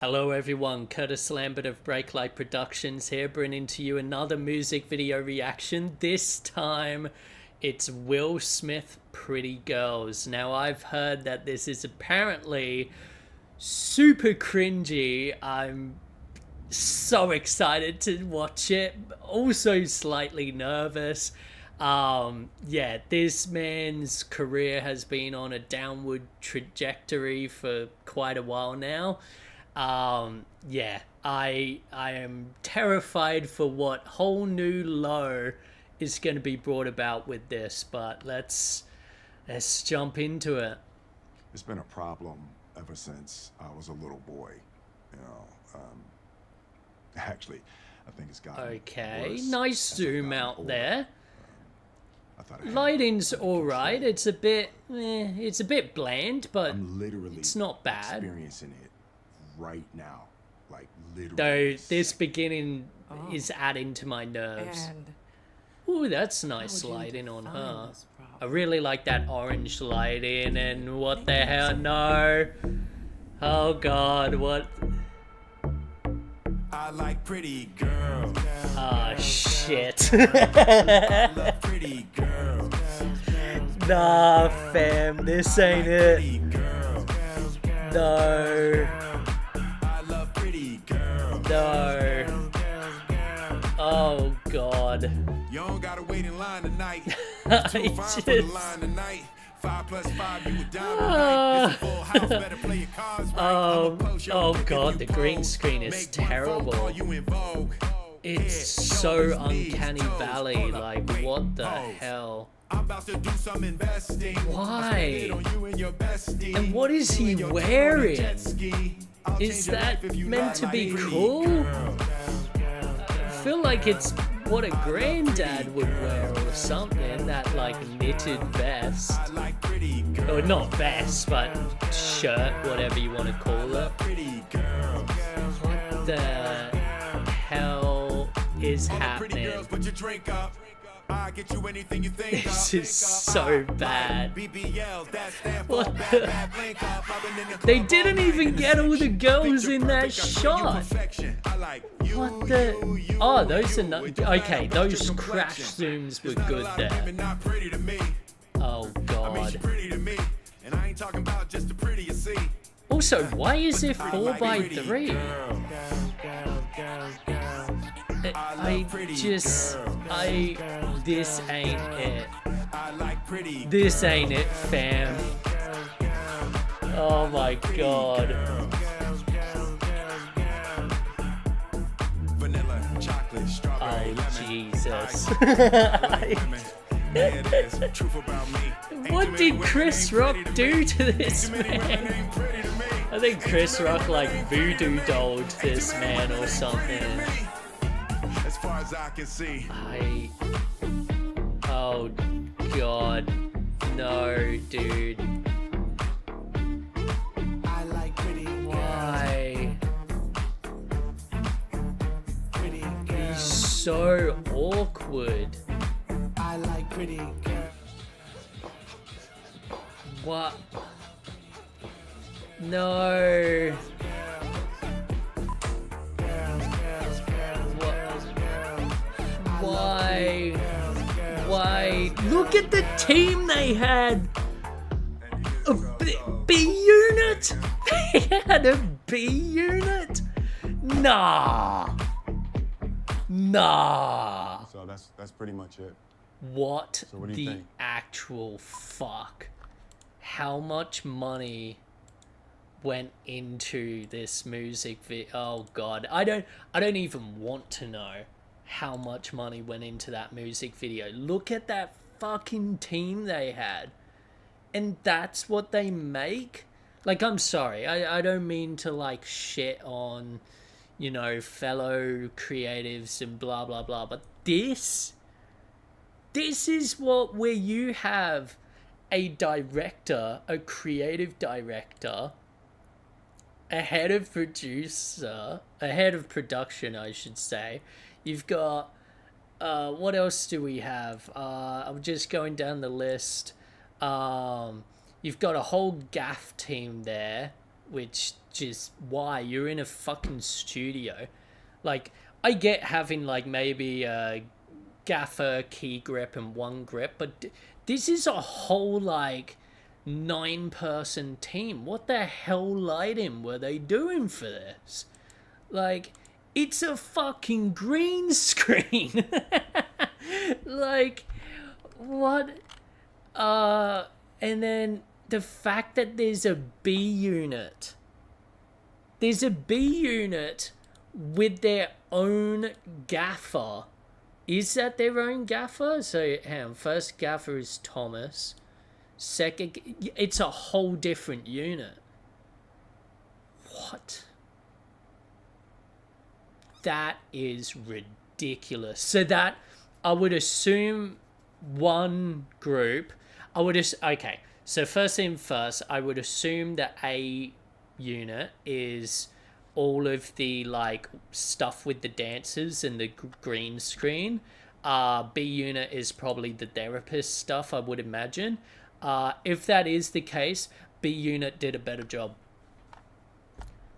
Hello everyone, Curtis Lambert of Breaklight Productions here, bringing to you another music video reaction. This time it's Will Smith Pretty Girls. Now I've heard that this is apparently super cringy. I'm so excited to watch it, also slightly nervous. Yeah, this man's career has been on a downward trajectory for quite a while now. Yeah, I am terrified for what whole new low is going to be brought about with this, but let's jump into it. It's been a problem ever since I was a little boy, you know. Actually, I think it's gotten Okay, worse nice as I've zoom gotten out older. there. I thought I had Lighting's it under all right. control. It's a bit bland, but I'm literally it's not bad. experiencing it right now, like literally. Though this beginning is adding to my nerves. And Ooh, that's how nice would you lighting on define her. this I problem? really like that orange lighting, and what the hell? No. Oh god, what? I like pretty girls. Ah, shit. I love pretty girls. Nah, fam, this ain't it. Pretty girls. No. I love pretty girls. No. Oh god. You don't gotta wait in line tonight. I Too fine for the just... line tonight. 5 + 5, you a dime tonight. It's a full house, better play your cards right. I'ma post your Oh pic if god, you the green pose. screen is Make one phone terrible. call, you in vogue. It's Yeah, so shoulders, knees, uncanny toes. valley, Hold up, like wait, what the pose. hell? I'm about to do some investing. Why? I spend it on you and your bestie. And what is he You and your wearing? jet ski. I'll Is change your that life if you meant like to be pretty cool? girls. I feel like it's what a granddad would wear or something, that like knitted vest. I like pretty girls. Or not vest, but shirt, whatever you want to call it. Pretty girls. What the hell is All the pretty happening? girls, put your drink up. I get you anything you think of. This is so bad. BBL, that stand for What bad, the- bad link up. I've been in the They club didn't all night even in the get all the section. girls Picture in that perfect, I show you shot. perfection. I like you, What the? you, Oh, those are you, not. with your Okay, vibe, with those your crash complexion. zooms were There's not a good lot of there. women not pretty to me. Oh I mean, she god. pretty to me. And I ain't talking about just the pretty you see. Also, why is it I 4 like by pretty 3? girls. I pretty just, this ain't it. I like pretty This ain't it, fam. Oh my god. vanilla, chocolate, strawberry, Oh lemon. Jesus. There it is, truth about me. Ain't What too many did women Chris ain't Rock pretty to do me. to this Too many women man? ain't pretty to me. I think Chris Rock like voodoo dolled this man or something. As far as I can see. Oh god. No, dude. I like pretty Why? pretty He's girls. so awkward. I like pretty girls. What? No. Why? Why? Look at the team they had. A B unit? They had a B unit? Nah. Nah. So that's pretty much it. What So what do you the think? actual fuck? How much money went into this music video? Oh god, I don't even want to know how much money went into that music video. Look at that fucking team they had. And that's what they make? Like, I'm sorry, I don't mean to like shit on, you know, fellow creatives and blah blah blah, but this is what, where you have a director, a creative director, a head of producer, a head of production, I should say. You've got, what else do we have? I'm just going down the list. You've got a whole gaff team there, which just why? You're in a fucking studio. Like, I get having, like, maybe a gaffer, key grip, and one grip, but this is a whole, like, 9-person team. What the hell lighting were they doing for this? Like, it's a fucking green screen. Like, what? And then the fact that there's a B unit. There's a B unit with their own gaffer. Is that their own gaffer? So, hang on. First gaffer is Thomas. Second, it's a whole different unit. What? That is ridiculous. So that, I would assume one group, okay, so first thing first, I would assume that A unit is all of the, like, stuff with the dancers and the green screen. B unit is probably the therapist stuff, I would imagine. If that is the case, B unit did a better job.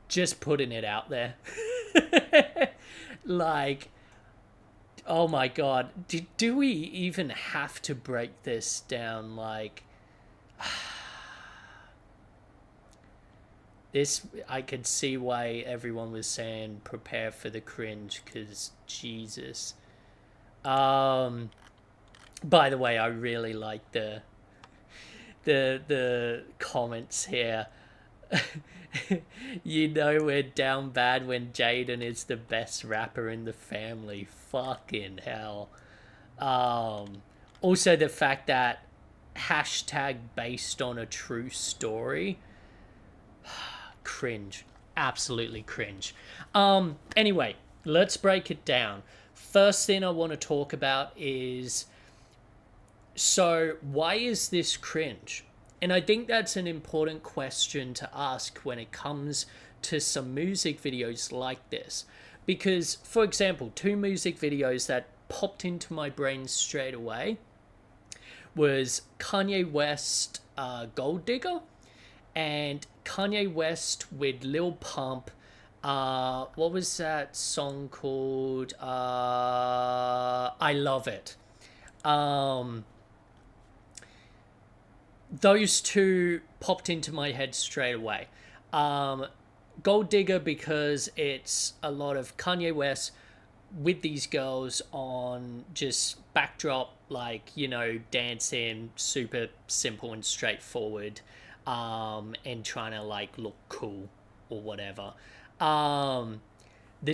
Just putting it out there. Like, oh my god, do we even have to break this down? Like, this, I could see why everyone was saying prepare for the cringe, because Jesus. By the way, I really like the comments here. You know we're down bad when Jaden is the best rapper in the family. Fucking hell. Also the fact that hashtag based on a true story. Cringe. Absolutely cringe. Anyway, let's break it down. First thing I want to talk about is, so why is this cringe? And I think that's an important question to ask when it comes to some music videos like this. Because, for example, 2 music videos that popped into my brain straight away was Kanye West, Gold Digger, and Kanye West with Lil Pump. What was that song called? I Love It. Those 2 popped into my head straight away. Gold Digger because it's a lot of Kanye West with these girls on just backdrop, like, you know, dancing, super simple and straightforward, and trying to, like, look cool or whatever. The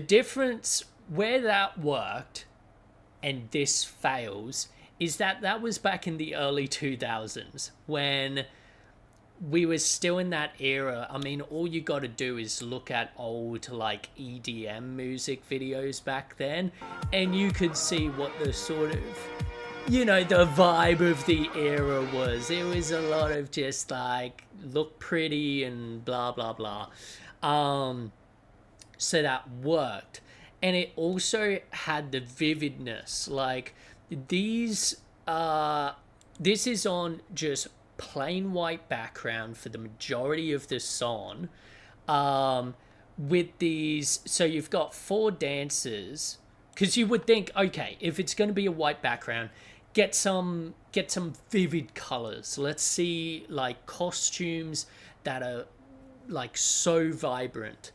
difference where that worked and this fails is that was back in the early 2000s when we were still in that era. I mean, all you got to do is look at old, like, EDM music videos back then, and you could see what the sort of, you know, the vibe of the era was. It was a lot of just, like, look pretty and blah, blah, blah. So that worked. And it also had the vividness. Like, this is on just plain white background for the majority of the song, with these, so you've got 4 dancers, because you would think, okay, if it's going to be a white background, get some vivid colors. Let's see, like, costumes that are, like, so vibrant.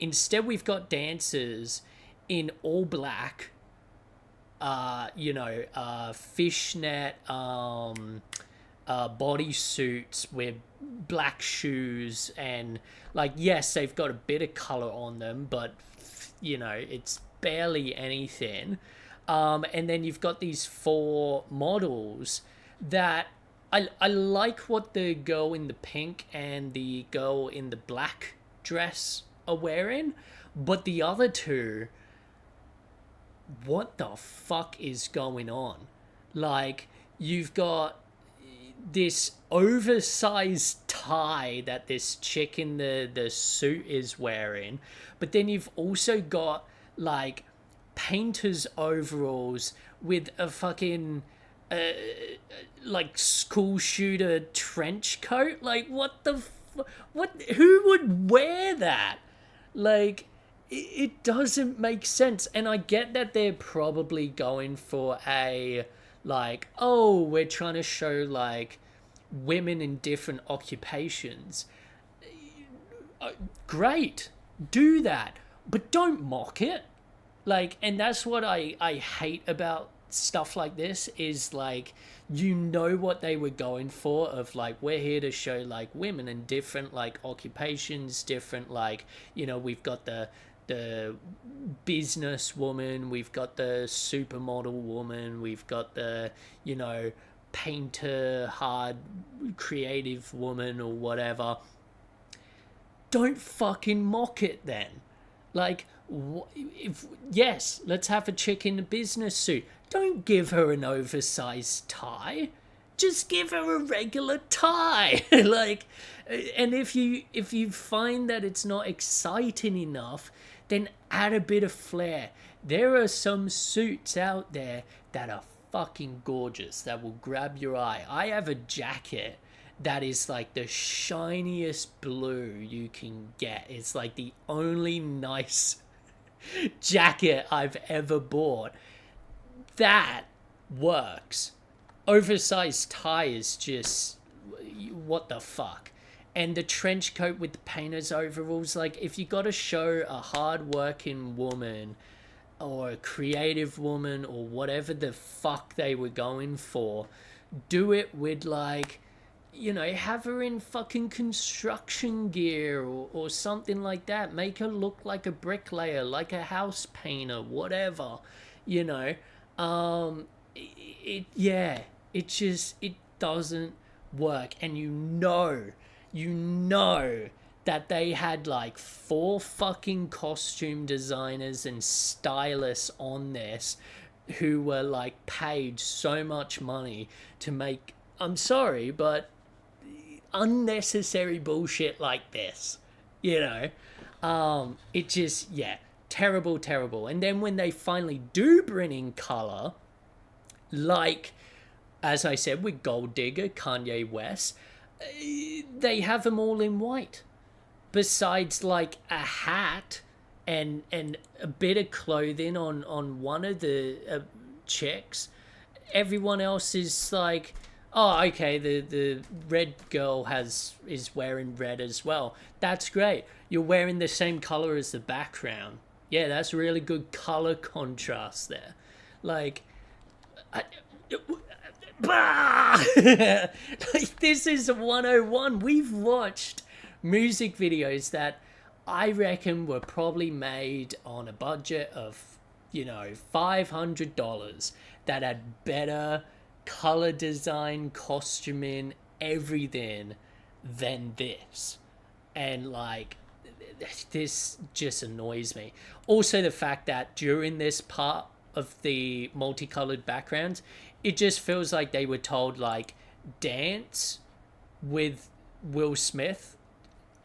Instead we've got dancers in all black, fishnet bodysuits with black shoes, and, like, yes, they've got a bit of color on them, but, you know, it's barely anything. And then you've got these 4 models that I like what the girl in the pink and the girl in the black dress are wearing, but the other 2, what the fuck is going on? Like, you've got this oversized tie that this chick in the suit is wearing, but then you've also got, like, painter's overalls with a fucking like school shooter trench coat. Like, what the what? Who would wear that? Like, it doesn't make sense. And I get that they're probably going for a, like, oh, we're trying to show, like, women in different occupations. Great, do that, but don't mock it. Like, and that's what I hate about stuff like this, is like, you know what they were going for, of like, we're here to show like women in different like occupations, different, like, you know, we've got the business woman, we've got the supermodel woman, we've got the, you know, painter, hard creative woman or whatever. Don't fucking mock it then. Like, if yes, let's have a chick in a business suit. Don't give her an oversized tie. Just give her a regular tie. Like, and if you find that it's not exciting enough, then add a bit of flair. There are some suits out there that are fucking gorgeous, that will grab your eye. I have a jacket that is like the shiniest blue you can get. It's like the only nice jacket I've ever bought. That works. Oversized tie is just, what the fuck. And the trench coat with the painter's overalls, like, if you gotta show a hard-working woman or a creative woman or whatever the fuck they were going for, do it with, like, you know, have her in fucking construction gear or something like that. Make her look like a bricklayer, like a house painter, whatever, you know. It doesn't work. And you know that they had like 4 fucking costume designers and stylists on this who were like paid so much money to make, I'm sorry, but unnecessary bullshit like this, you know. It just, yeah, terrible. And then when they finally do bring in color, like, as I said, with Gold Digger, Kanye West, they have them all in white. Besides, like, a hat and a bit of clothing on one of the chicks, everyone else is like, oh, okay, the red girl is wearing red as well. That's great. You're wearing the same color as the background. Yeah, that's really good color contrast there. Like, like, this is 101. We've watched music videos that I reckon were probably made on a budget of, you know, $500, that had better color design, costuming, everything than this. And like, this just annoys me. Also, the fact that during this part of the multicolored backgrounds, it just feels like they were told, like, dance with Will Smith,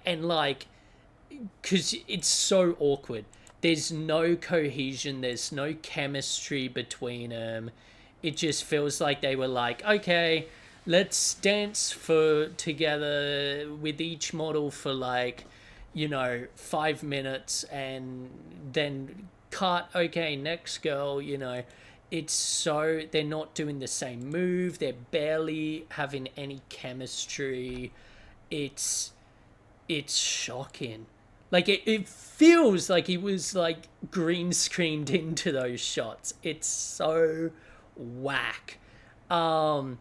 and like, because it's so awkward. There's no cohesion, there's no chemistry between them. It just feels like they were like, okay, let's dance together with each model for, like, you know, 5 minutes, and then cut. Okay, next girl, you know. It's so, they're not doing the same move, they're barely having any chemistry. It's shocking. Like, it feels like he was, like, green screened into those shots. It's so whack. Now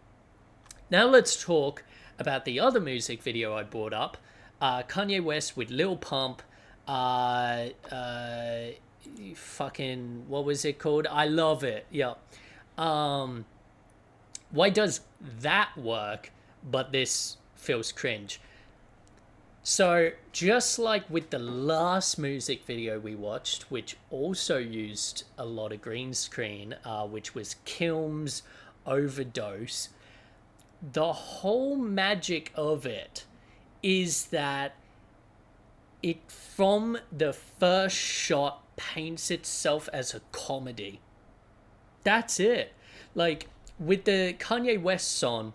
let's talk about the other music video I brought up. Kanye West with Lil Pump. Fucking, what was it called? I Love It. Yeah. Why does that work, but this feels cringe? So, just like with the last music video we watched, which also used a lot of green screen, which was Kilm's Overdose, the whole magic of it is that it, from the first shot, paints itself as a comedy. That's it. Like, with the Kanye West song,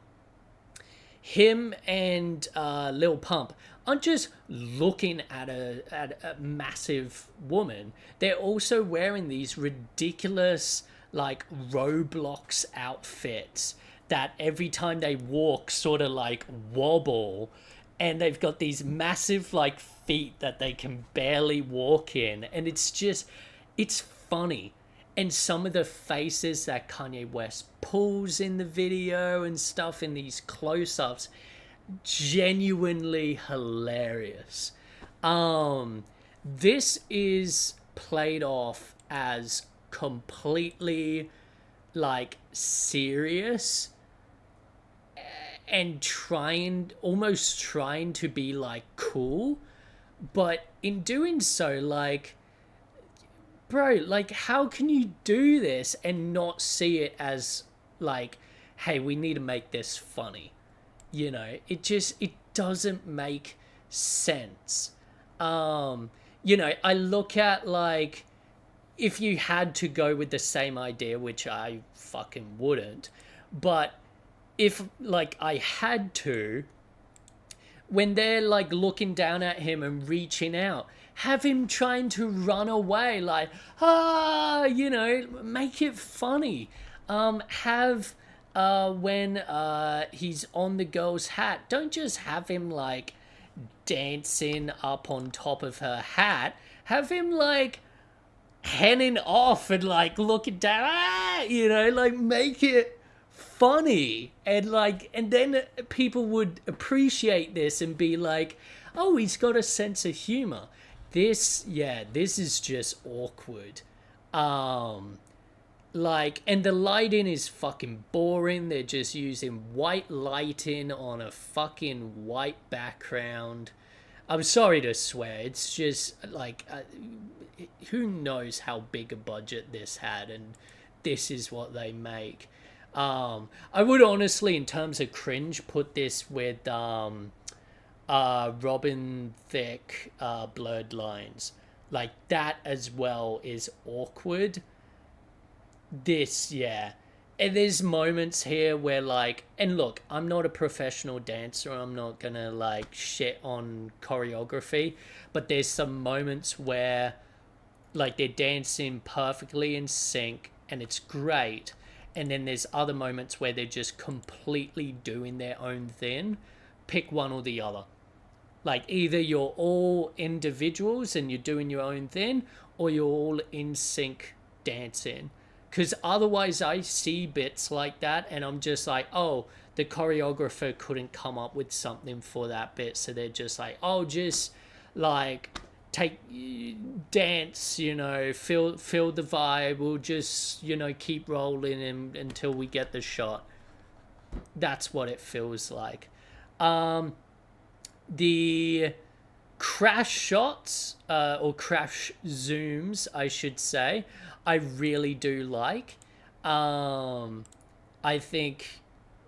him and Lil Pump, aren't just looking at a massive woman. They're also wearing these ridiculous like Roblox outfits that every time they walk sort of like wobble, and they've got these massive like feet that they can barely walk in, and it's funny. And some of the faces that Kanye West pulls in the video and stuff in these close-ups, genuinely hilarious. This is played off as completely like serious and almost trying to be like cool, but in doing so, like, bro, like, how can you do this and not see it as like, hey, we need to make this funny? You know, it doesn't make sense. You know, I look at like, if you had to go with the same idea, which I fucking wouldn't, but if like I had to, when they're like looking down at him and reaching out, have him trying to run away, like, you know, make it funny. Have when he's on the girl's hat, don't just have him like dancing up on top of her hat. Have him like henning off and like looking down, you know, like make it funny, and like, and then people would appreciate this and be like, oh, he's got a sense of humor. This is just awkward. Like, and the lighting is fucking boring. They're just using white lighting on a fucking white background. I'm sorry to swear. It's just like, who knows how big a budget this had, and this is what they make. I would honestly, in terms of cringe, put this with Robin Thicke, Blurred Lines. Like, that as well is awkward. This, yeah. And there's moments here where, like, and look, I'm not a professional dancer. I'm not gonna, like, shit on choreography. But there's some moments where, like, they're dancing perfectly in sync and it's great. And then there's other moments where they're just completely doing their own thing. Pick one or the other. Like, either you're all individuals and you're doing your own thing, or you're all in sync dancing. Because otherwise I see bits like that and I'm just like, oh, the choreographer couldn't come up with something for that bit. So they're just like, oh, just like dance, you know, feel the vibe. We'll just, you know, keep rolling until we get the shot. That's what it feels like. The crash shots, or crash zooms, I should say, I really do like. I think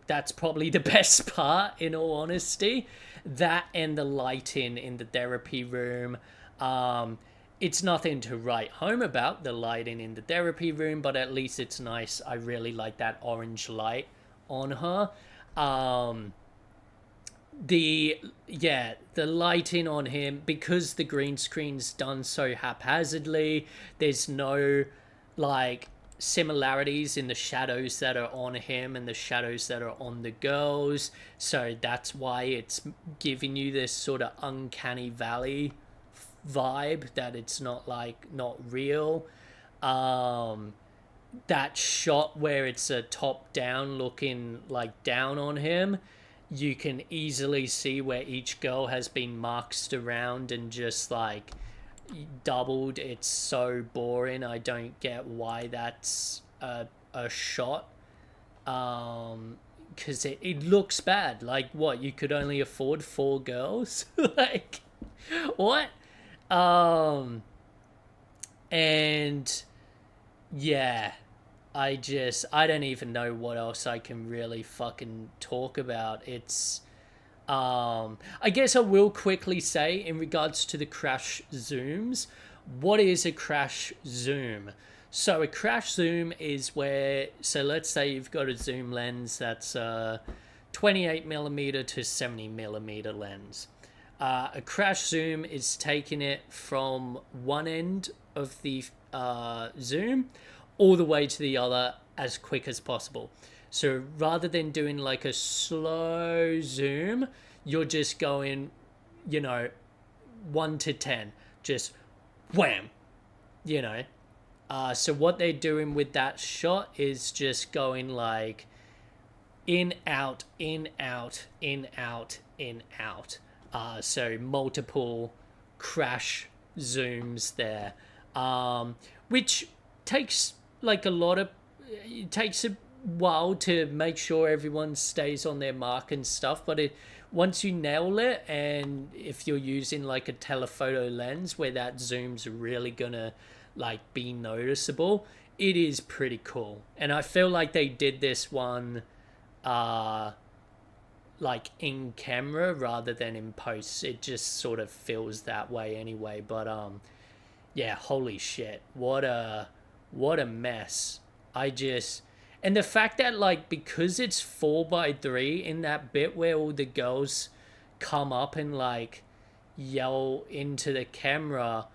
that's probably the best part, in all honesty. That and the lighting in the therapy room. It's nothing to write home about, the lighting in the therapy room, but at least it's nice. I really like that orange light on her. The lighting on him, because the green screen's done so haphazardly, there's no like similarities in the shadows that are on him and the shadows that are on the girls, so that's why it's giving you this sort of uncanny valley vibe, that it's not real. That shot where it's a top down looking like down on him, you can easily see where each girl has been marked around and just like doubled. It's so boring. I don't get why that's a shot. Because it looks bad. Like, what, you could only afford 4 girls? Like, what? And yeah, I don't even know what else I can really fucking talk about. It's, I guess I will quickly say, in regards to the crash zooms, what is a crash zoom? So a crash zoom is where, so let's say you've got a zoom lens that's a 28mm to 70mm lens. A crash zoom is taking it from one end of the zoom all the way to the other as quick as possible. So rather than doing like a slow zoom, you're just going, 1 to 10, just wham, So what they're doing with that shot is just going like in, out, in, out, in, out, in, out. So multiple crash zooms there, which takes like it takes a while to make sure everyone stays on their mark and stuff, but once you nail it, and if you're using like a telephoto lens where that zoom's really gonna like be noticeable, it is pretty cool. And I feel like they did this one like in camera rather than in post. It just sort of feels that way anyway. But yeah, holy shit, what a mess. And the fact that like, because it's 4:3 in that bit where all the girls come up and like yell into the camera,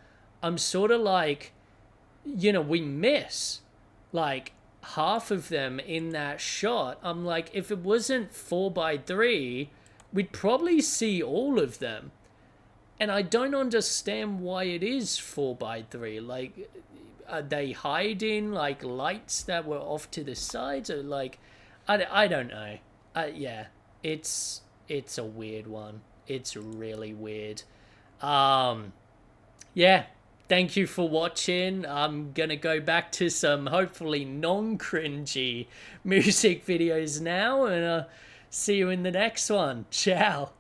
I'm sort of like, we miss like half of them in that shot. I'm like, if it wasn't 4:3, we'd probably see all of them. And I don't understand why it is 4:3. Like, are they hiding like lights that were off to the sides, or like, I don't know. Yeah, it's a weird one. It's really weird. Yeah. Thank you for watching. I'm gonna go back to some hopefully non-cringy music videos now, and see you in the next one. Ciao.